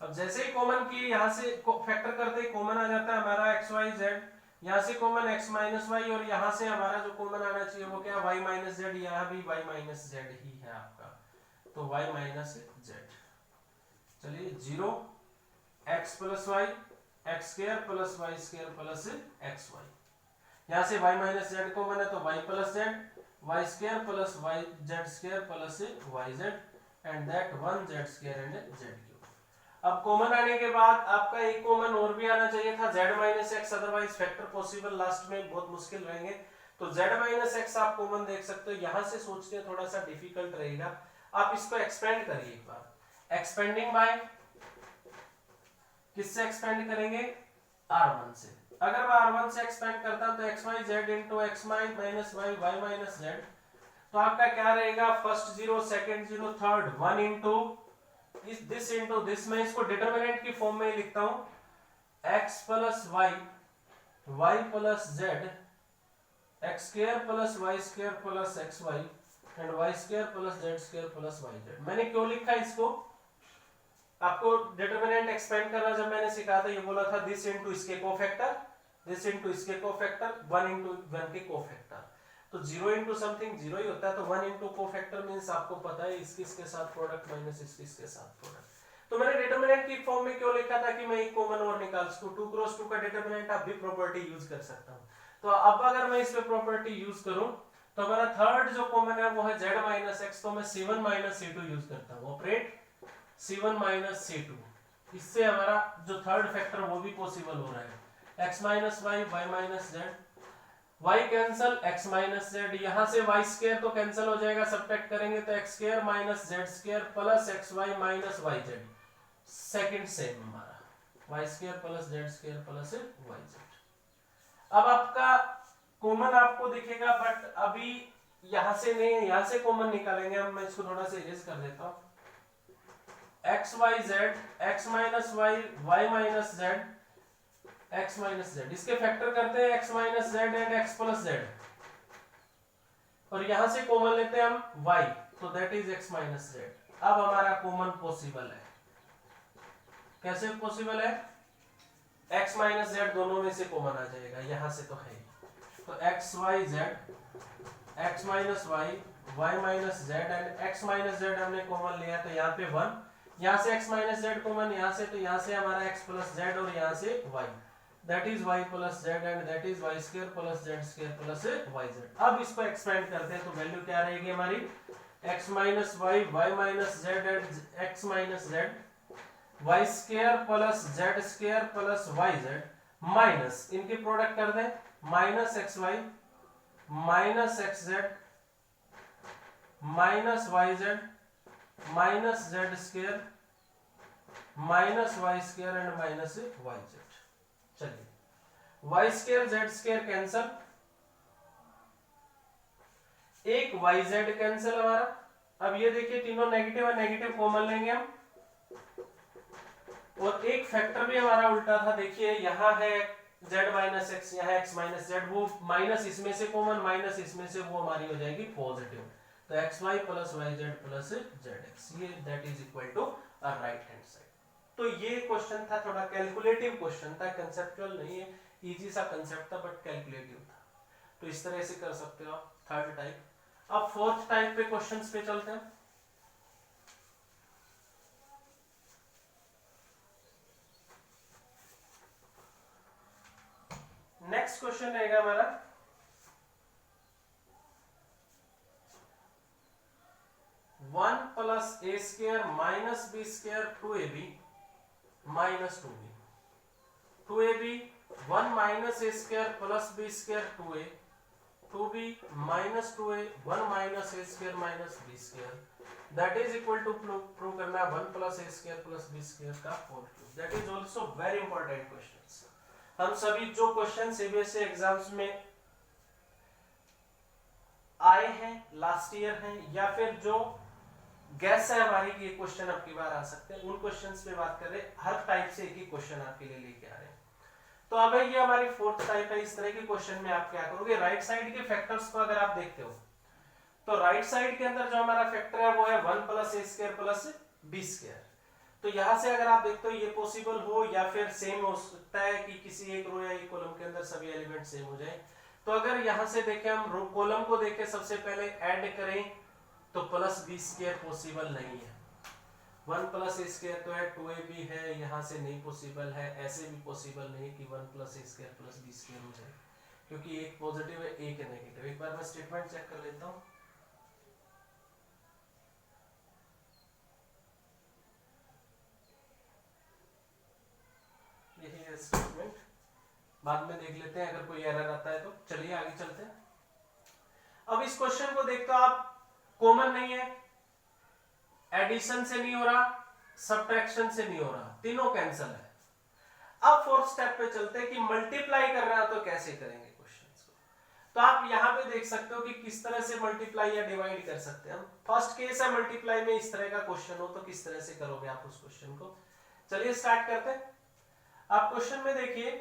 अब जैसे ही common की यहाँ से factor करते ही common आ जाता है हमारा x y z, यहाँ से कॉमन x माइनस वाई, और यहाँ से हमारा जो कॉमन आना चाहिए वो क्या, y माइनस जेड, यहाँ भी y माइनस जेड ही है आपका, तो y माइनस जेड। चलिए 0 x plus Y X square plus Y square plus X Y, यहाँ से y माइनस जेड कॉमन है तो y plus Z, Y square plus Y Z square plus Y Z, and that 1 Z square and Z cube. अब common आने के बाद आपका एक कॉमन और भी आना चाहिए था, z minus x, otherwise factor possible last में बहुत मुश्किल रहेंगे। तो z माइनस एक्स आप कॉमन देख सकते हो। यहाँ से सोचते हैं थोड़ा सा डिफिकल्ट रहेगा, आप इसको एक्सपेंड करिए एक बार। एक्सपेंडिंग बाय, किससे एक्सपेंड करेंगे, r1 से। अगर मैं r1 से एक्सपेंड करता हूं तो X Y Z into X minus Y Y minus Z, तो आपका क्या रहेगा, first 0 second 0 third 1 into this into this. मैं इसको डिटरमिनेंट की फॉर्म में ही लिखता हूं, x plus Y Y plus Z, X square plus Y square plus X Y, and Y square plus Z square plus Y Z. मैंने क्यों लिखा इसको, आपको डिटरमिनेंट एक्सपेंड करना जब मैंने सिखाया था, ये बोला था दिस इंटू इसके कोफैक्टर, दिस इंटू इसके कोफैक्टर, 1 इंटू 1 के कोफैक्टर। तो 0 इंटू समथिंग 0 ही होता है, तो 1 इंटू कोफैक्टर मींस आपको पता है इसके साथ प्रोडक्ट माइनस इसके साथ प्रोडक्ट। तो मैंने डिटरमिनेंट की फॉर्म में क्यों लिखा था कि मैं एक कॉमन और निकाल सकूं। 2 क्रॉस 2 का डिटरमिनेंट आप भी प्रॉपर्टी यूज कर सकता हूं। तो अब अगर मैं इस पे प्रॉपर्टी यूज करूं तो हमारा थर्ड जो कॉमन है वो है z माइनस एक्स, तो मैं c1 माइनस c2 यूज करता हूं। ऑपरेट c1 माइनस c2, इससे हमारा जो थर्ड फैक्टर वो भी पॉसिबल हो रहा है। x minus Y Y minus Z, y cancel x minus Z, यहां से y स्क्वायर तो कैंसिल हो जाएगा, सब्ट्रैक्ट करेंगे तो x square minus Z square plus xy minus yz। Second same हमारा y square plus Z square plus yz। अब आपका कॉमन आपको दिखेगा, बट अभी यहां से नहीं, यहां से कॉमन निकालेंगे हम। मैं इसको थोड़ा सा इरेज कर देता हूं। x y z, x minus y y minus z, x minus Z, इसके फैक्टर करते हैं x minus Z and x plus Z, और यहां से कॉमन लेते हैं हम y, तो that is x minus Z. अब हमारा कॉमन पॉसिबल है। कैसे पॉसिबल है, x माइनस जेड दोनों में से कॉमन आ जाएगा, यहां से तो है। तो x y z, x minus y y minus Z, and x minus Z हमने कॉमन लिया तो यहाँ पे 1, यहाँ से x माइनस जेड कॉमन, यहाँ से तो यहाँ से हमारा x प्लस जेड, और यहाँ से y, that is y plus z and that is y square plus z square plus yz। अब इसको एक्सपेंड करते हैं तो वैल्यू क्या रहेगी हमारी, x minus Y, Y minus Z and X minus Z, Y square plus Z square plus Y Z minus इनके product कर दें minus X Y minus X Z minus Y Z minus Z square minus Y square and minus Y Z. चलिए Y square Z square cancel, एक Y Z cancel हमारा। अब ये देखिए तीनों नेगेटिव है, नेगेटिव कॉमन लेंगे हम, और एक फैक्टर भी हमारा उल्टा था। देखिए यहाँ है z माइनस एक्स, यहाँ x माइनस जेड, वो माइनस इसमें से कॉमन, माइनस इसमें से, वो हमारी हो जाएगी पॉजिटिव। तो X Y plus Y Z plus Z X, ये that is equal to right hand side. तो ये क्वेश्चन था, थोड़ा कैलकुलेटिव क्वेश्चन था, कंसेप्चुअल नहीं है, इजी सा कंसेप्ट था बट कैलकुलेटिव था। तो इस तरह से कर सकते हो आप थर्ड टाइप। अब फोर्थ टाइप पे क्वेश्चंस पे चलते हैं। नेक्स्ट क्वेश्चन रहेगा हमारा 1 plus A square minus B square 2ab minus 2b, 2ab 1 minus A square plus B square 2a, 2b minus 2a 1 minus A square minus B square that is equal to prove करना है 1 plus A square plus B square का whole cube. That is also very important questions. हम सभी जो question CBSE exams में आए हैं last year हैं, या फिर जो गैस है हमारी कि ये क्वेश्चन अब की बार आ सकते हैं, उन क्वेश्चंस पे बात कर रहे हैं। हर टाइप से एक ही क्वेश्चन आपके लिए लेके आ रहे हैं। तो अब ये हमारी फोर्थ टाइप है। इस तरह के क्वेश्चन में आप क्या करोगे, राइट साइड के फैक्टर्स को अगर आप देखते हो तो राइट साइड के अंदर जो हमारा फैक्टर है वो है 1 plus A square plus B square. तो यहां से अगर आप देखते हो ये पॉसिबल हो, या फिर सेम हो सकता है कि किसी एक रो या एक कॉलम के अंदर सभी एलिमेंट सेम हो जाए। तो अगर यहां से देखें हम रो कॉलम को देखें, सबसे पहले ऐड करें तो प्लस बी स्क्वायर पॉसिबल नहीं है। 1 प्लस ए स्क्वायर तो है, 2ab है, यहां से नहीं पॉसिबल है। ऐसे भी पॉसिबल नहीं कि 1 plus A square plus B square हो जाए, क्योंकि एक पॉजिटिव है एक नेगेटिव। एक बार मैं स्टेटमेंट चेक कर लेता हूं। यही है स्टेटमेंट, बाद में देख लेते हैं अगर कोई एरर आता है तो। चलिए आगे चलते हैं। अब इस क्वेश्चन को देखते हो आप, कॉमन नहीं है, एडिशन से नहीं हो रहा, सब्ट्रैक्शन से नहीं हो रहा, तीनों कैंसिल है। अब फोर्थ स्टेप पे चलते हैं कि मल्टीप्लाई करना है तो कैसे करेंगे क्वेश्चंस को। तो आप यहां पे देख सकते हो कि किस तरह से मल्टीप्लाई या डिवाइड कर सकते हैं हम। फर्स्ट केस है मल्टीप्लाई में, इस तरह का क्वेश्चन हो तो किस तरह से करोगे आप उस क्वेश्चन को। चलिए स्टार्ट करते हैं। आप क्वेश्चन में देखिए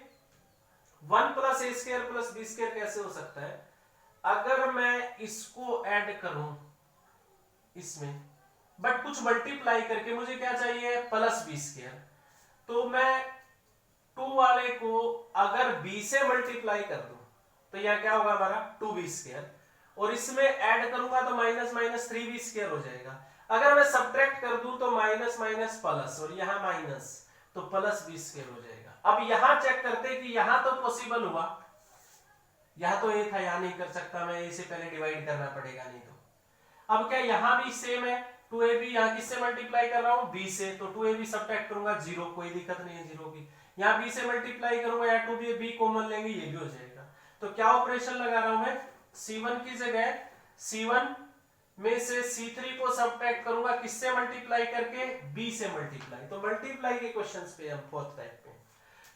1 plus A square plus B square कैसे हो सकता है। अगर मैं इसको ऐड करूं इसमें, बट कुछ मल्टीप्लाई करके मुझे क्या चाहिए, प्लस बी स्क्वायर, तो मैं 2 वाले को अगर b से मल्टीप्लाई कर दूं तो यह क्या होगा हमारा 2b स्क्वायर, और इसमें ऐड करूंगा तो माइनस माइनस 3b स्क्वायर हो जाएगा। अगर मैं सब्ट्रैक्ट कर दूं तो माइनस माइनस प्लस, और यहां माइनस, तो प्लस बी स्क्वायर हो जाएगा। अब यहां चेक करते हैं कि यहां तो पॉसिबल हुआ, यहां तो ए था, यहां नहीं कर सकता मैं, ए से पहले डिवाइड करना पड़ेगा, नहीं तो। अब क्या यहां भी सेम है, 2ab यहां किससे मल्टीप्लाई कर रहा हूं, b से, तो 2ab सब्ट्रैक्ट करूंगा 0, कोई दिक्कत नहीं है 0 की। यहां b से मल्टीप्लाई करूंगा या 2b कॉमन लेंगे, ये भी हो जाएगा। तो क्या ऑपरेशन लगा रहा हूं मैं, c1 की जगह c1 में से c3 को सब्ट्रैक्ट करूंगा किससे मल्टीप्लाई करके, b से मल्टीप्लाई। तो मल्टीप्लाई के क्वेश्चंस पे हम फोर्थ टाइप पे,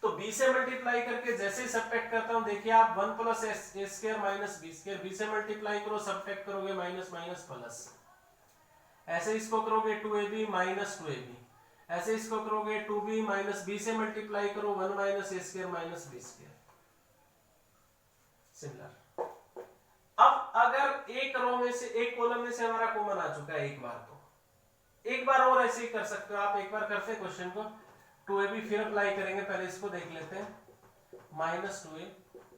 तो b से मल्टीप्लाई करके जैसे ही सब्ट्रैक्ट करता हूं, देखिए आप 1 plus A square minus B square, b से मल्टीप्लाई करो सब्ट्रैक्ट करोगे माइनस माइनस प्लस, ऐसे इसको करोगे 2ab माइनस 2ab, ऐसे इसको करोगे 2b माइनस b से मल्टीप्लाई करो 1 minus A square minus B square, similar. अब अगर एक रो में से, एक कॉलम में से हमारा कॉमन आ चुका है एक बार, तो एक बार और ऐसे ही कर सकते हो आप। एक बार करते हैं क्वेश्चन को, 2ab फिर अप्लाई करेंगे, पहले इसको देख लेते हैं, minus 2a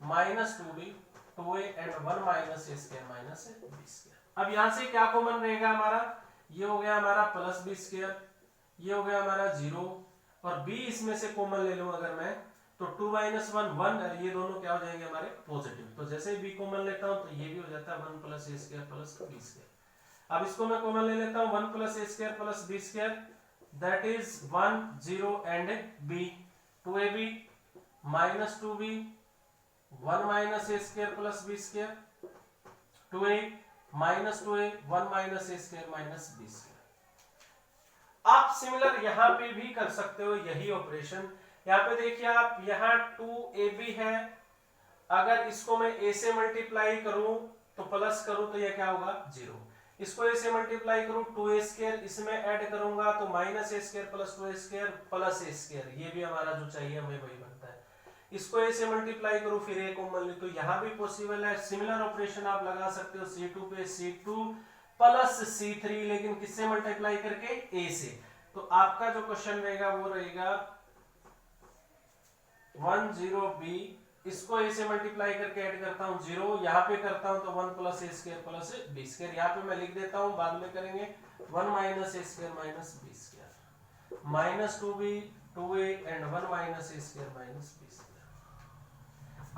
minus 2b 2a and 1 minus A square minus B square. अब यहां से क्या कॉमन रहेगा हमारा, ये हो गया हमारा प्लस बी स्क्वायर, ये हो गया हमारा 0, और b इसमें से कॉमन ले लूं अगर मैं, तो 2 माइनस 1 1, और ये दोनों क्या हो जाएंगे हमारे पॉजिटिव। तो जैसे ही b कॉमन लेता हूं तो ये भी हो जाता है 1 plus A square plus B square. अब इसको मैं कॉमन ले लेता हूं, 1 plus A square plus B square, that is 1 0 and B, 2ab minus 2b, 1 minus A square plus B square, 2a minus 2a, 1 minus A square minus B square. आप similar यहां पे भी कर सकते हो यही ऑपरेशन। यहां पे देखिए आप, यहां 2ab है, अगर इसको मैं a से मल्टीप्लाई करूं तो प्लस करूं तो ये क्या होगा 0, इसको a से मल्टीप्लाई करूं 2a स्क्वायर, इसमें ऐड करूंगा तो minus A square plus 2a square plus A square, ये भी हमारा जो चाहिए हमें वही बनता है। इसको a से मल्टीप्लाई करूं फिर a कॉमन ले, तो यहां भी पॉसिबल है। सिमिलर ऑपरेशन आप लगा सकते हो c2 पे c2 प्लस c3, लेकिन किससे मल्टीप्लाई करके a से। तो आपका जो क्वेश्चन रहेगा वो रहेगा 1 0 b, इसको a से मल्टीप्लाई करके ऐड करता हूं 0, यहां पे करता हूं तो 1 plus A square plus B square, यहां पे मैं लिख देता हूं, बाद में करेंगे 1 minus A square minus B square, minus 2b 2a and 1 minus A square minus B square.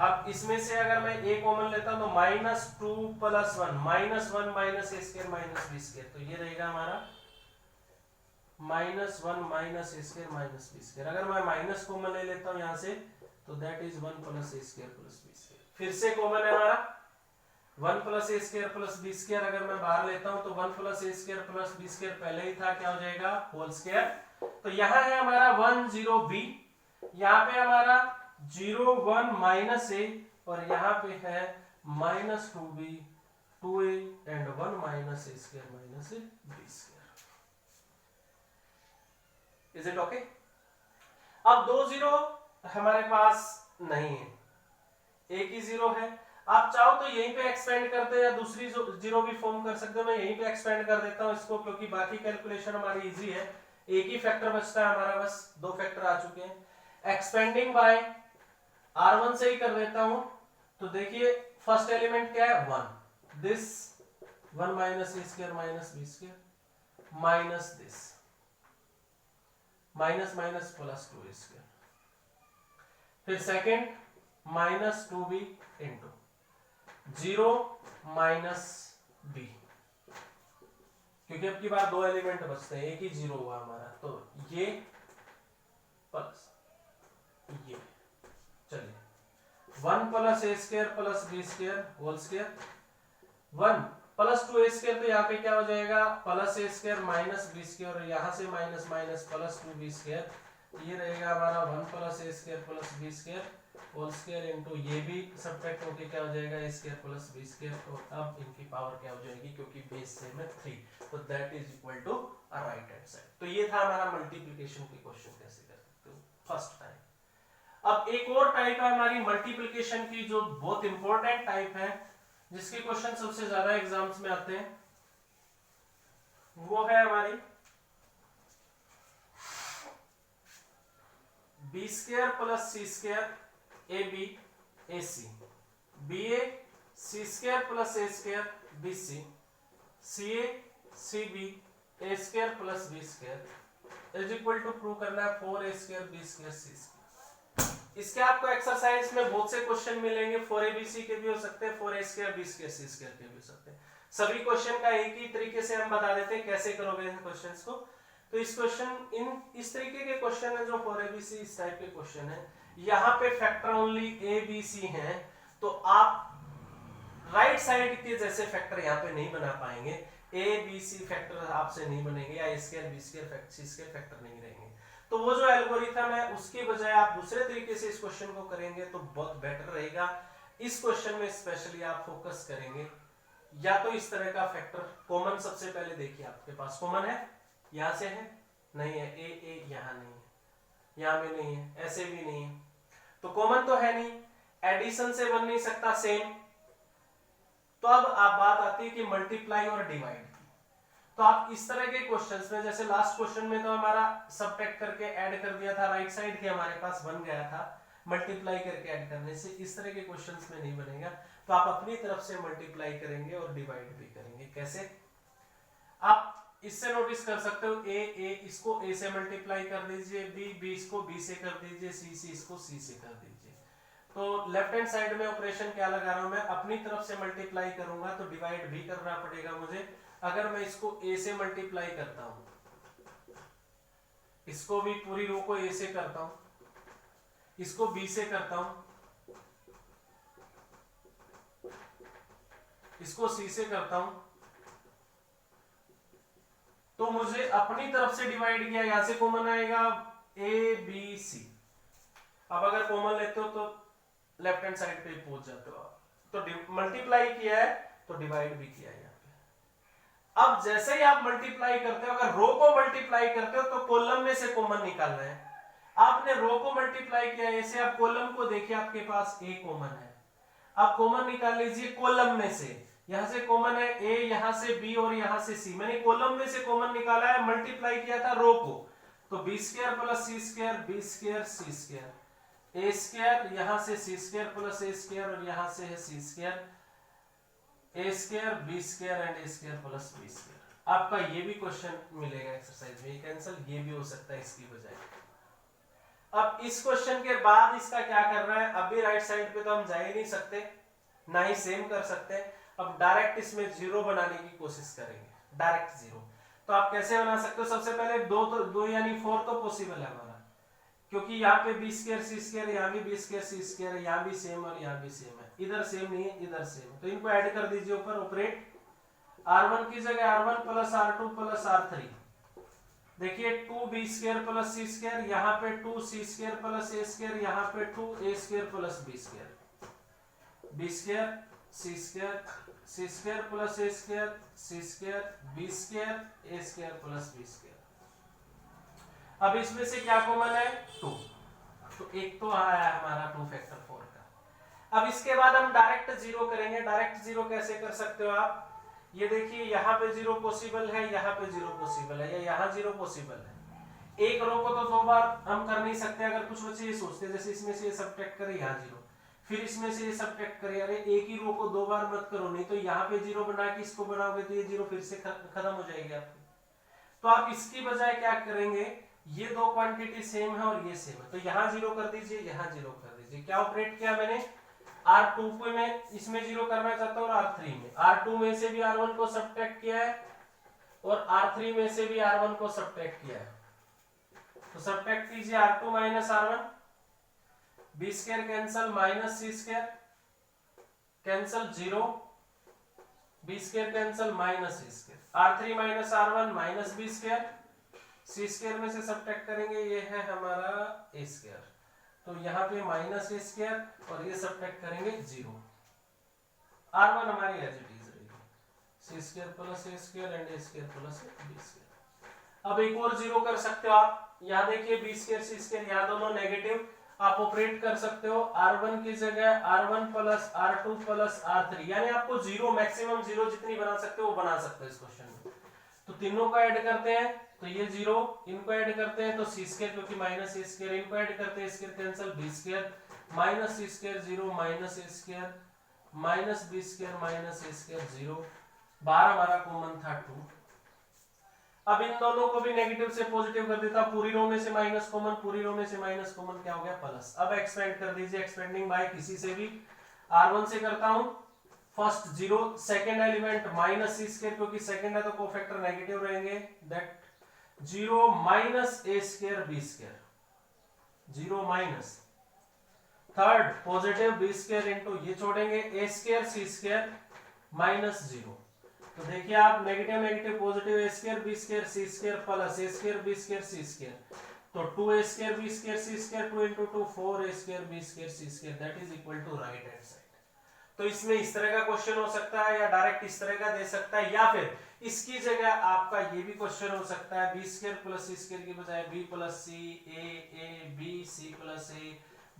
अब इसमें से अगर मैं a कॉमन लेता हूं तो minus 2 plus 1 minus 1 minus A square minus B square, तो ये रहेगा हमारा minus 1 minus A square minus B square. अगर मैं माइनस कॉमन ले लेता हूं यहां से तो that is 1 plus A square plus B square, फिर से कॉमन है हमारा 1 plus A square plus B square, अगर मैं बाहर लेता हूं तो 1 plus A square plus B square पहले ही था, क्या हो जाएगा होल स्क्वायर। तो यहां है हमारा 1 0 b, यहां पे हमारा 0 1 माइनस ए, और यहां पे है minus 2b 2a and 1 minus A square minus B square. Is it okay? अब 2 0 हमारे पास नहीं है, एक ही 0 है। आप चाहो तो यहीं पे एक्सपेंड करते हैं या दूसरी 0 भी फॉर्म कर सकते हो, मैं यहीं पे एक्सपेंड कर देता हूं इसको, क्योंकि बाकी कैलकुलेशन हमारी इजी है, एक ही फैक्टर बचता है हमारा, बस 2 फैक्टर आ चुके हैं। एक्सपेंडिंग बाय r1 से ही कर देता हूं, तो देखिए फर्स्ट एलिमेंट क्या है 1, this 1 minus A square minus B square minus this minus minus plus 2 square, फिर second minus 2b into 0 minus b, क्योंकि अब की बार 2 एलिमेंट बचते हैं, एक ही 0 हुआ हमारा, तो ये प्लस ये, चलिए 1 plus A square plus B square whole square, 1 plus 2 A square, तो यहाँ पे क्या हो जाएगा plus A square minus B square, और यहाँ से minus minus plus 2b square, ये रहेगा हमारा 1 plus A square plus B square whole square into ये भी सब्ट्रैक्ट होके क्या हो जाएगा A square plus B square, तो अब इनकी पावर क्या हो जाएगी, क्योंकि बेस सेम है 3, तो that is equal to right hand side. तो ये था हमारा मल्टीप्लिकेशन के क्वेश्चन कैसे कर सकते हो फर्स्ट टाइम। अब एक और टाइप है हमारी मल्टीप्लिकेशन की, जो बहुत इंपॉर्टेंट टाइप है, जिसके क्वेश्चन सबसे ज्यादा एग्जाम्स में आते हैं, वो है हमारी B square plus C square A B A C, B A C square plus A square B C, C A C B A square plus B square is equal to prove करना है 4a square B square C square. इसके आपको exercise में बहुत से question मिलेंगे, 4abc के भी हो सकते हैं, 4a square B square C square के भी हो सकते हैं। सभी क्वेश्चन का एक ही तरीके से हम बता देते हैं कैसे करोगे इन क्वेश्चंस को। तो इस इस तरीके के क्वेश्चन है जो 4abc इस टाइप के क्वेश्चन है, यहाँ पे factor only A B C है, तो आप राइट साइड के जैसे फैक्टर यहाँ पे नहीं बना पाएंगे, ए बी सी फैक्टर आपसे नहीं बनेंगे, या ए square B square C square factor नहीं रहेंगे। तो वो जो एल्गोरिथम है उसके बजाय आप दूसरे तरीके से इस क्वेश्चन को करेंगे तो बहुत बेटर रहेगा। इस क्वेश्चन में स्पेशली आप फोकस करेंगे, या तो इस तरह का फैक्टर कॉमन, सबसे पहले देखिए आपके पास कॉमन है, यहां से है नहीं है, ए यहां नहीं है, यहां भी नहीं है, ऐसे भी नहीं है, तो कॉमन तो है नहीं, एडिशन से बन नहीं सकता सेम। तो अब आप बात आती है कि मल्टीप्लाई और डिवाइड की, तो आप इस तरह के क्वेश्चंस में, जैसे लास्ट क्वेश्चन में तो हमारा सबट्रैक्ट करके ऐड कर दिया था, राइट साइड के हमारे पास बन गया था, मल्टीप्लाई करके ऐड करने से इस तरह के क्वेश्चंस में नहीं बनेगा। तो आप अपनी तरफ से मल्टीप्लाई करेंगे और डिवाइड भी करेंगे। कैसे? आप इससे नोटिस कर सकते हो, ए इसको ए से मल्टीप्लाई कर दीजिए, बी इसको बी से कर दीजिए, सी इसको सी से कर दीजिए। तो लेफ्ट हैंड साइड में ऑपरेशन क्या लगा रहा हूं मैं, अपनी तरफ से मल्टीप्लाई करूंगा तो डिवाइड भी करना पड़ेगा मुझे, अगर मैं इसको a से मल्टीप्लाई करता हूं, इसको भी पूरी रो को a से करता हूं, इसको b से करता हूं, इसको c से करता हूं, तो मुझे अपनी तरफ से डिवाइड किया, यहां से कॉमन आएगा a b c। अब अगर कॉमन लेते हो तो लेफ्ट हैंड साइड पे पहुंच जाते हो आप। तो मल्टीप्लाई किया है तो डिवाइड भी किया है यहाँ पे। अब जैसे ही आप मल्टीप्लाई करते हो, अगर रो को मल्टीप्लाई करते हो तो कॉलम में से कॉमन निकालना है। आपने रो को मल्टीप्लाई किया, ऐसे आप कॉलम को देखिए, आपके पास a कॉमन है, आप कॉमन निकाल लीजिए कॉलम में से। यहां से कॉमन है a, यहां से b और यहां से c। मैंने कॉलम में से कॉमन निकाला है, मल्टीप्लाई किया था रो को, तो b square plus c square, b square c square, a square, यहां से c square plus a square और यहां से है c square, a square b square and a square plus b square. आपका ये भी क्वेश्चन मिलेगा एक्सरसाइज में, कैंसिल ये भी हो सकता है इसकी बजाय। अब इस क्वेश्चन के बाद इसका क्या करना है, अभी राइट साइड पे तो हम जा ही नहीं सकते, ना ही सेम कर सकते। अब डायरेक्ट इसमें जीरो बनाने की कोशिश करेंगे, डायरेक्ट जीरो। तो आप कैसे बना सकते हो, सबसे पहले दो यानी 4 तो पॉसिबल है हमारा, क्योंकि यहाँ पे b स्क्वायर c स्क्वायर, यहाँ भी b स्क्वायर c स्क्वायर है, यहाँ भी सेम और यहाँ भी सेम है, इधर सेम नहीं है इधर सेम है, तो इनको ऐड कर दीजिए ऊपर, ऑपरेट। r1 की जगह r1 plus r2 plus r3, देखिए 2b square plus c square, यहाँ पे 2c square plus a square, यहाँ पे 2a square plus b square, b square c square, c square plus a square, c square b square, a square plus b square. अब इसमें से क्या common है, 2, तो एक तो आया हमारा 2 फैक्टर 4 का। अब इसके बाद हम डायरेक्ट जीरो करेंगे। डायरेक्ट जीरो कैसे कर सकते हो आप, ये देखिए यहाँ पे जीरो पॉसिबल है, यहाँ पे जीरो पॉसिबल है, या यहाँ जीरो पॉसिबल है। एक रो को तो 2 बार हम कर नहीं सकते। अगर कुछ बच्चे ये सोचते हैं जैसे इसमें से ये सब्ट्रैक्ट करें यहाँ जीरो, फिर इसमें से ये सब्ट्रैक्ट करें, अरे एक ही रो को 2 बार मत करो, नहीं तो यहाँ पे जीरो बना के इसको बनाओगे तो ये जीरो फिर से खत्म हो जाएगी आपकी। तो आप इसकी बजाय क्या करेंगे, ये दो क्वांटिटी सेम है और ये सेम है, तो यहाँ जीरो कर दीजिए, यहाँ जीरो कर दीजिए। क्या ऑपरेट किया मैंने, R2 को मैं इसमें जीरो करना चाहता हूँ और R3 में, R2 में से भी R1 को सब्ट्रैक्ट किया है और R3 में से भी R1 को सब्ट्रैक्ट किया है। तो सब्ट्रैक्ट कीजिए R2 minus R1, b square cancel minus c square cancel 0, b square cancel minus c square, R3 minus R1 minus b square, c square में से सब्ट्रैक्ट करेंगे, ये है हमारा a स्क्वायर, तो यहाँ पे माइनस a स्क्वायर और ये सब्ट्रैक्ट करेंगे 0। R1 हमारी एज इट इज रहेगी, c square plus a square and a square plus b square. अब एक और जीरो कर सकते हो आप, यहाँ देखिए b स्क्वायर c स्क्वायर, यहाँ दोनों नेगेटिव, आप ऑपरेट कर सकते हो R1 की जगह R1 plus R2 plus R3, यानी आपको जीरो, मैक्सिमम जीरो जितनी बना सकते हो वो बना सकते हो इस क्वेश्चन में। तो तीनों का ऐड करते हैं तो ये जीरो, इनको ऐड करते हैं तो c स्क्वायर क्योंकि माइनस a स्क्वायर, इनको ऐड करते हैं square cancel, b square minus c square 0 minus a square minus b square minus a square 0, बाहर हमारा कॉमन था 2। अब इन दोनों को भी नेगेटिव से पॉजिटिव कर देता, पूरी रो में से माइनस कॉमन, पूरी रो में से माइनस कॉमन, क्या हो गया प्लस। अब एक्सपेंड कर दीजिए, एक्सपेंडिंग बाय किसी से भी, R1 से करता हूं, first 0, second element minus c square क्योंकि सेकंड है तो कोफैक्टर नेगेटिव रहेंगे, that 0 minus a square b square, 0 minus, third positive b square into ये छोड़ेंगे a square c square minus 0। तो देखिए आप negative negative positive a square b square c square plus a square b square c square, तो 2a square b square c square 2 into 2 4a square b square c square, that is equal to right hand side. तो इसमें इस तरह का question हो सकता है या डायरेक्ट इस तरह का दे सकता है, या फिर इसकी जगह आपका ये भी क्वेश्चन हो सकता है b square plus c square की बजाय b plus c a b c plus a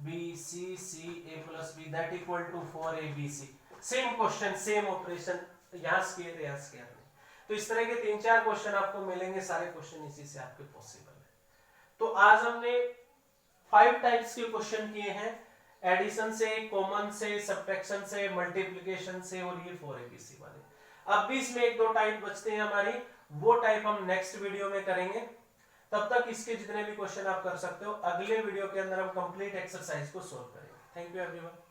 b c c a plus b, that equal to 4a b c। Same question, same operation, यहाँ स्क्वायर यहाँ square नहीं। तो इस तरह के 3-4 question आपको मिलेंगे, सारे क्वेश्चन इसी से आपके पॉसिबल है। तो आज हमने 5 टाइप्स के क्वेश्चन किए हैं, एडिशन से, कॉमन से, सब्ट्रैक्शन से, मल्टीप्लिकेशन से और ये 4abc वाले। अब भी इसमें 1-2 टाइप बचते हैं हमारी, वो टाइप हम नेक्स्ट वीडियो में करेंगे। तब तक इसके जितने भी क्वेश्चन आप कर सकते हो, अगले वीडियो के अंदर हम कंप्लीट एक्सरसाइज को सोल्व करेंगे। Thank you everyone.